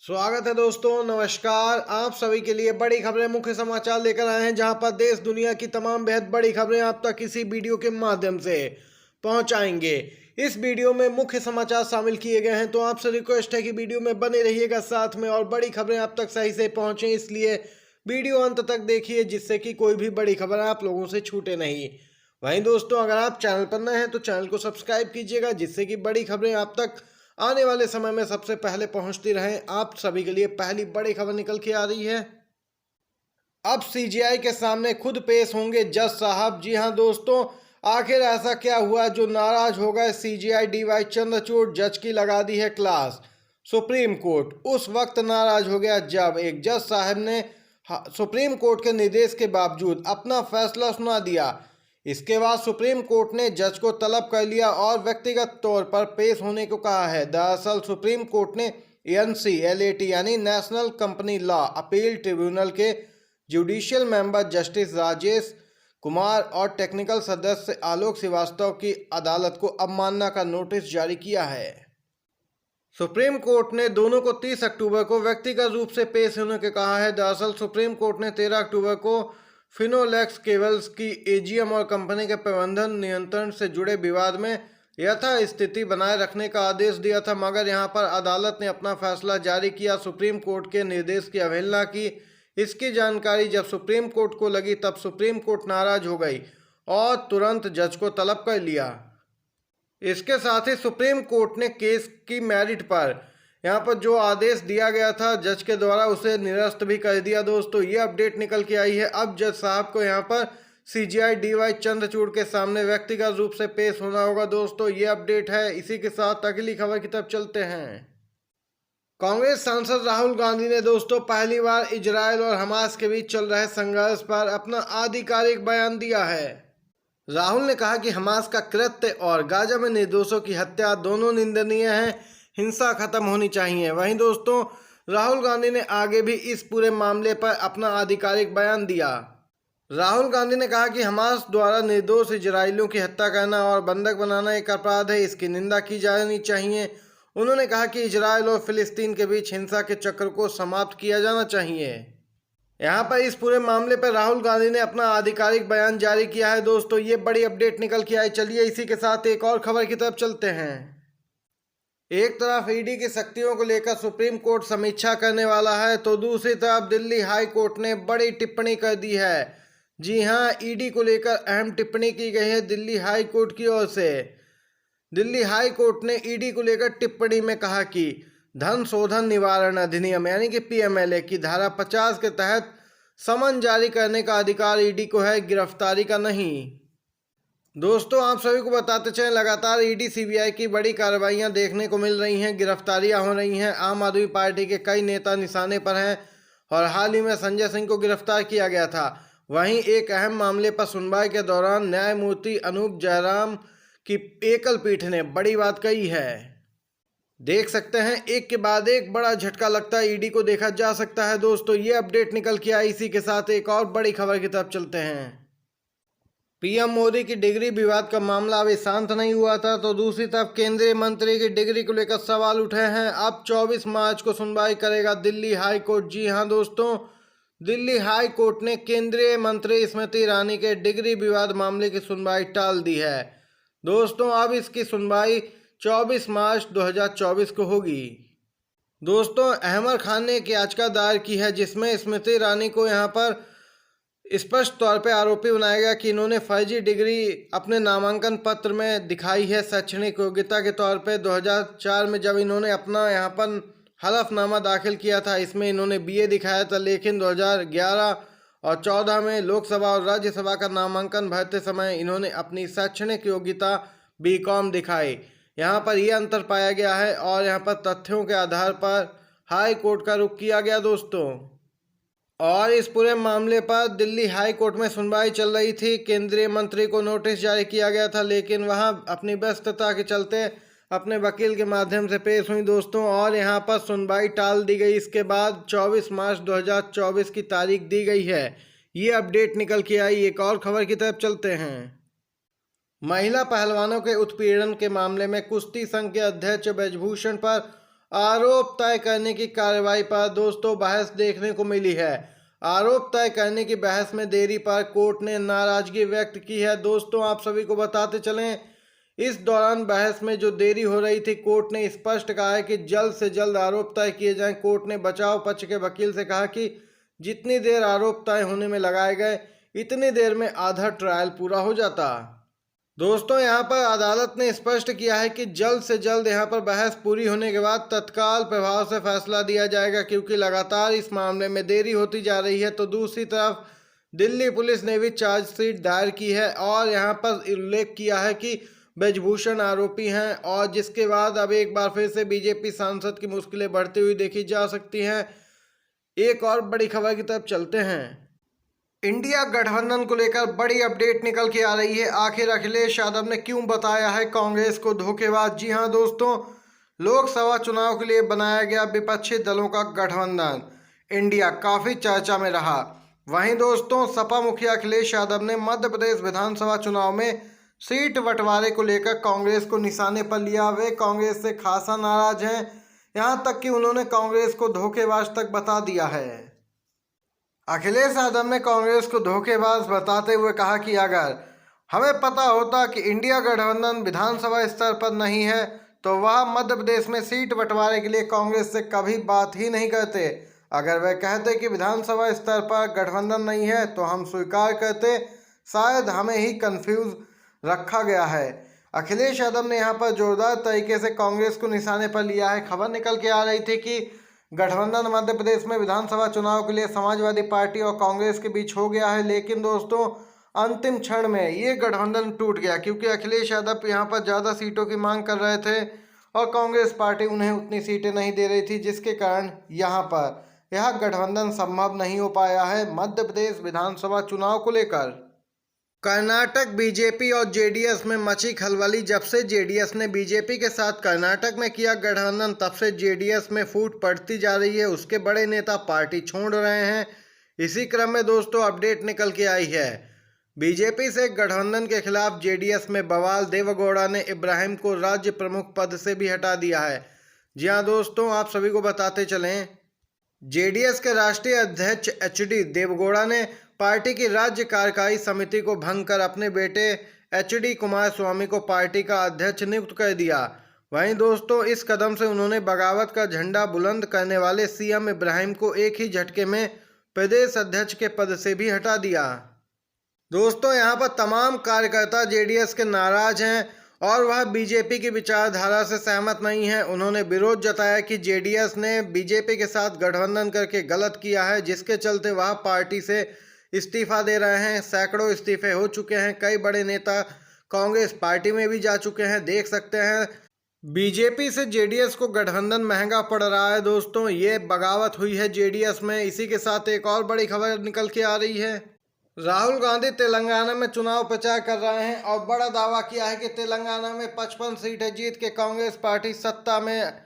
स्वागत है दोस्तों, नमस्कार। आप सभी के लिए बड़ी खबरें, मुख्य समाचार लेकर आए हैं, जहां पर देश दुनिया की तमाम बेहद बड़ी खबरें आप तक इसी वीडियो के माध्यम से पहुंचाएंगे। इस वीडियो में मुख्य समाचार शामिल किए गए हैं, तो आपसे रिक्वेस्ट है कि वीडियो में बने रहिएगा साथ में, और बड़ी खबरें आप तक सही से पहुंचे, इसलिए वीडियो अंत तक देखिए, जिससे कि कोई भी बड़ी खबर आप लोगों से छूटे नहीं। वहीं दोस्तों, अगर आप चैनल पर नए हैं तो चैनल को सब्सक्राइब कीजिएगा, जिससे कि बड़ी खबरें आप तक आने वाले समय में सबसे पहले पहुंचती रहे। आप सभी के लिए पहली बड़ी खबर निकल के आ रही है। अब सीजीआई के सामने खुद पेश होंगे जज साहब। जी हां दोस्तों, आखिर ऐसा क्या हुआ जो नाराज हो गए सीजीआई डीवाई चंद्रचूड़? जज की लगा दी है क्लास। सुप्रीम कोर्ट उस वक्त नाराज हो गया जब एक जज साहब ने सुप्रीम कोर्ट के निर्देश के बावजूद अपना फैसला सुना दिया। इसके बाद सुप्रीम कोर्ट ने जज को तलब कर लिया और व्यक्तिगत तौर पर पेश होने को कहा है। दरअसल सुप्रीम कोर्ट ने NCLAT यानी national company law appeal tribunal के judicial member justice Rajesh Kumar और टेक्निकल सदस्य आलोक श्रीवास्तव की अदालत को अवमानना का नोटिस जारी किया है। सुप्रीम कोर्ट ने दोनों को 30 अक्टूबर को व्यक्तिगत रूप से पेश होने को कहा है। दरअसल सुप्रीम कोर्ट ने 13 अक्टूबर को फिनोलेक्स केबल्स की AGM और कंपनी के प्रबंधन नियंत्रण से जुड़े विवाद में यथास्थिति बनाए रखने का आदेश दिया था, मगर यहां पर अदालत ने अपना फैसला जारी किया। सुप्रीम कोर्ट के निर्देश की अवहेलना की। इसकी जानकारी जब सुप्रीम कोर्ट को लगी तब सुप्रीम कोर्ट नाराज हो गई और तुरंत जज को तलब कर लिया। इसके साथ ही सुप्रीम कोर्ट ने केस की मेरिट पर यहाँ पर जो आदेश दिया गया था जज के द्वारा, उसे निरस्त भी कर दिया। दोस्तों, ये अपडेट निकल के आई है। अब जज साहब को यहाँ पर सीजीआई डीवाई चंद्रचूड़ के सामने व्यक्तिगत रूप से पेश होना होगा। दोस्तों, ये अपडेट है। इसी के साथ अगली खबर की तरफ चलते हैं। कांग्रेस सांसद राहुल गांधी ने दोस्तों पहली बार इजरायल और हमास के बीच चल रहे संघर्ष पर अपना आधिकारिक बयान दिया है। राहुल ने कहा कि हमास का कृत्य और गाजा में निर्दोषों की हत्या दोनों निंदनीय हैं, हिंसा खत्म होनी चाहिए। वहीं दोस्तों, राहुल गांधी ने आगे भी इस पूरे मामले पर अपना आधिकारिक बयान दिया। राहुल गांधी ने कहा कि हमास द्वारा निर्दोष इजरायलियों की हत्या करना और बंधक बनाना एक अपराध है, इसकी निंदा की जानी चाहिए। उन्होंने कहा कि इजरायल और फिलिस्तीन के बीच हिंसा के चक्र को समाप्त किया जाना चाहिए। यहाँ पर इस पूरे मामले पर राहुल गांधी ने अपना आधिकारिक बयान जारी किया है। दोस्तों, ये बड़ी अपडेट निकल के आई। चलिए इसी के साथ एक और खबर की तरफ चलते हैं। एक तरफ ईडी की शक्तियों को लेकर सुप्रीम कोर्ट समीक्षा करने वाला है, तो दूसरी तरफ दिल्ली हाई कोर्ट ने बड़ी टिप्पणी कर दी है। जी हां, ईडी को लेकर अहम टिप्पणी की गई है दिल्ली हाई कोर्ट की ओर से। दिल्ली हाई कोर्ट ने ईडी को लेकर टिप्पणी में कहा कि धन शोधन निवारण अधिनियम यानी कि PMLA की धारा 50 के तहत समन जारी करने का अधिकार ईडी को है, गिरफ्तारी का नहीं। दोस्तों, आप सभी को बताते चलें, लगातार ईडी CBI की बड़ी कार्रवाइयां देखने को मिल रही हैं, गिरफ्तारियां हो रही हैं। आम आदमी पार्टी के कई नेता निशाने पर हैं और हाल ही में संजय सिंह को गिरफ्तार किया गया था। वहीं एक अहम मामले पर सुनवाई के दौरान न्यायमूर्ति अनूप जयराम की एकल पीठ ने बड़ी बात कही है। देख सकते हैं, एक के बाद एक बड़ा झटका लगता है ईडी को देखा जा सकता है। दोस्तों, ये अपडेट निकल के आई। इसी के साथ एक और बड़ी खबर की तरफ चलते हैं। PM मोदी की डिग्री विवाद का मामला अभी शांत नहीं हुआ था, तो दूसरी तरफ केंद्रीय मंत्री की डिग्री को लेकर सवाल उठे हैं। अब 24 मार्च को सुनवाई करेगा दिल्ली हाई कोर्ट। जी हां दोस्तों, दिल्ली हाई कोर्ट ने केंद्रीय मंत्री स्मृति ईरानी के डिग्री विवाद मामले की सुनवाई टाल दी है। दोस्तों, अब इसकी सुनवाई 24 मार्च 2024 को होगी। दोस्तों, अहमद खान ने एक याचिका दायर की है, जिसमें स्मृति ईरानी को यहाँ पर स्पष्ट तौर पे आरोपी बनाया गया कि इन्होंने फर्जी डिग्री अपने नामांकन पत्र में दिखाई है शैक्षणिक योग्यता के तौर पे। 2004 में जब इन्होंने अपना यहाँ पर हलफनामा दाखिल किया था, इसमें इन्होंने BA दिखाया था, लेकिन 2011 और 14 में लोकसभा और राज्यसभा का नामांकन भरते समय इन्होंने अपनी शैक्षणिक योग्यता BCom दिखाई। यहाँ पर यह अंतर पाया गया है और यहाँ पर तथ्यों के आधार पर हाई कोर्ट का रुख किया गया। दोस्तों, और इस पूरे मामले पर दिल्ली हाई कोर्ट में सुनवाई चल रही थी। केंद्रीय मंत्री को नोटिस जारी किया गया था, लेकिन वहां अपनी व्यस्तता के चलते अपने वकील के माध्यम से पेश हुई। दोस्तों, और यहां पर सुनवाई टाल दी गई। इसके बाद 24 मार्च 2024 की तारीख दी गई है। ये अपडेट निकल के आई। एक और खबर की तरफ चलते हैं। महिला पहलवानों के उत्पीड़न के मामले में कुश्ती संघ के अध्यक्ष ब्रजभूषण पर आरोप तय करने की कार्रवाई पर दोस्तों बहस देखने को मिली है। आरोप तय करने की बहस में देरी पर कोर्ट ने नाराजगी व्यक्त की है। दोस्तों आप सभी को बताते चलें, इस दौरान बहस में जो देरी हो रही थी, कोर्ट ने स्पष्ट कहा है कि जल्द से जल्द आरोप तय किए जाएं। कोर्ट ने बचाव पक्ष के वकील से कहा कि जितनी देर आरोप तय होने में लगाए गए, इतनी देर में आधा ट्रायल पूरा हो जाता। दोस्तों यहाँ पर अदालत ने स्पष्ट किया है कि जल्द से जल्द यहाँ पर बहस पूरी होने के बाद तत्काल प्रभाव से फैसला दिया जाएगा, क्योंकि लगातार इस मामले में देरी होती जा रही है। तो दूसरी तरफ दिल्ली पुलिस ने भी चार्जशीट दायर की है और यहाँ पर उल्लेख किया है कि ब्रजभूषण आरोपी हैं, और जिसके बाद अब एक बार फिर से बीजेपी सांसद की मुश्किलें बढ़ती हुई देखी जा सकती हैं। एक और बड़ी खबर की तरफ चलते हैं। इंडिया गठबंधन को लेकर बड़ी अपडेट निकल के आ रही है। आखिर अखिलेश यादव ने क्यों बताया है कांग्रेस को धोखेबाज? जी हां दोस्तों, लोकसभा चुनाव के लिए बनाया गया विपक्षी दलों का गठबंधन इंडिया काफी चर्चा में रहा। वहीं दोस्तों सपा मुखिया अखिलेश यादव ने मध्य प्रदेश विधानसभा चुनाव में सीट बंटवारे को लेकर कांग्रेस को निशाने पर लिया। वे कांग्रेस से खासा नाराज हैं, यहाँ तक कि उन्होंने कांग्रेस को धोखेबाज तक बता दिया है। अखिलेश यादव ने कांग्रेस को धोखेबाज बताते हुए कहा कि अगर हमें पता होता कि इंडिया गठबंधन विधानसभा स्तर पर नहीं है तो वह मध्य प्रदेश में सीट बंटवारे के लिए कांग्रेस से कभी बात ही नहीं करते। अगर वह कहते कि विधानसभा स्तर पर गठबंधन नहीं है तो हम स्वीकार करते, शायद हमें ही कंफ्यूज रखा गया है। अखिलेश यादव ने यहाँ पर जोरदार तरीके से कांग्रेस को निशाने पर लिया है। खबर निकल के आ रही थी कि गठबंधन मध्य प्रदेश में विधानसभा चुनाव के लिए समाजवादी पार्टी और कांग्रेस के बीच हो गया है, लेकिन दोस्तों अंतिम क्षण में ये गठबंधन टूट गया, क्योंकि अखिलेश यादव यहाँ पर ज़्यादा सीटों की मांग कर रहे थे और कांग्रेस पार्टी उन्हें उतनी सीटें नहीं दे रही थी, जिसके कारण यहाँ पर यह गठबंधन संभव नहीं हो पाया है मध्य प्रदेश विधानसभा चुनाव को लेकर। कर्नाटक बीजेपी और जेडीएस में मची खलबली। जब से जेडीएस ने बीजेपी के साथ कर्नाटक में किया गठबंधन, तब से जेडीएस में फूट पड़ती जा रही है। उसके बड़े नेता पार्टी छोड़ रहे हैं। इसी क्रम में दोस्तों अपडेट निकल के आई है, बीजेपी से गठबंधन के खिलाफ जेडीएस में बवाल। देवेगौड़ा ने इब्राहिम को राज्य प्रमुख पद से भी हटा दिया है। जी हाँ दोस्तों, आप सभी को बताते चलें, जेडीएस के राष्ट्रीय अध्यक्ष एचडी देवेगौड़ा ने पार्टी की राज्य कार्यकारी समिति को भंग कर अपने बेटे एचडी कुमारस्वामी को पार्टी का अध्यक्ष नियुक्त कर दिया। वहीं दोस्तों इस कदम से उन्होंने बगावत का झंडा बुलंद करने वाले सीएम इब्राहिम को एक ही झटके में प्रदेश अध्यक्ष के पद से भी हटा दिया। दोस्तों यहाँ पर तमाम कार्यकर्ता जेडीएस के नाराज हैं और वह बीजेपी की विचारधारा से सहमत नहीं है। उन्होंने विरोध जताया कि जेडीएस ने बीजेपी के साथ गठबंधन करके गलत किया है, जिसके चलते वह पार्टी से इस्तीफा दे रहे हैं। सैकड़ों इस्तीफे हो चुके हैं। कई बड़े नेता कांग्रेस पार्टी में भी जा चुके हैं। देख सकते हैं बीजेपी से जेडीएस को गठबंधन महंगा पड़ रहा है। दोस्तों ये बगावत हुई है जेडीएस में। इसी के साथ एक और बड़ी खबर निकल के आ रही है, राहुल गांधी तेलंगाना में चुनाव प्रचार कर रहे हैं और बड़ा दावा किया है कि तेलंगाना में 55 सीटें जीत के कांग्रेस पार्टी सत्ता में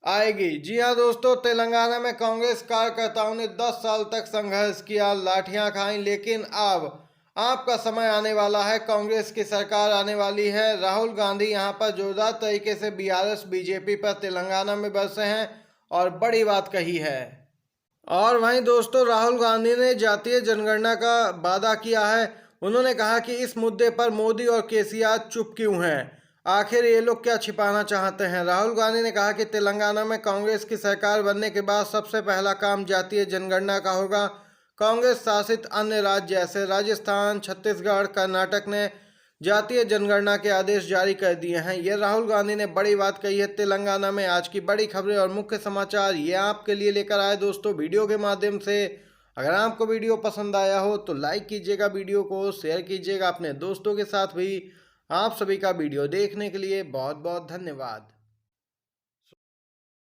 आएगी। जी हाँ दोस्तों, तेलंगाना में कांग्रेस कार्यकर्ताओं ने 10 साल तक संघर्ष किया, लाठियां खाई, लेकिन अब आपका समय आने वाला है। कांग्रेस की सरकार आने वाली है। राहुल गांधी यहां पर जोरदार तरीके से बीआरएस बीजेपी पर तेलंगाना में बरसे हैं और बड़ी बात कही है। और वहीं दोस्तों राहुल गांधी ने जातीय जनगणना का वादा किया है। उन्होंने कहा कि इस मुद्दे पर मोदी और केसीआर चुप क्यों हैं, आखिर ये लोग क्या छिपाना चाहते हैं। राहुल गांधी ने कहा कि तेलंगाना में कांग्रेस की सरकार बनने के बाद सबसे पहला काम जातीय जनगणना का होगा। कांग्रेस शासित अन्य राज्य जैसे राजस्थान, छत्तीसगढ़, कर्नाटक ने जातीय जनगणना के आदेश जारी कर दिए हैं। ये राहुल गांधी ने बड़ी बात कही है तेलंगाना में। आज की बड़ी खबरें और मुख्य समाचार ये आपके लिए लेकर आए दोस्तों वीडियो के माध्यम से। अगर आपको वीडियो पसंद आया हो तो लाइक कीजिएगा, वीडियो को शेयर कीजिएगा अपने दोस्तों के साथ भी। आप सभी का वीडियो देखने के लिए बहुत बहुत धन्यवाद।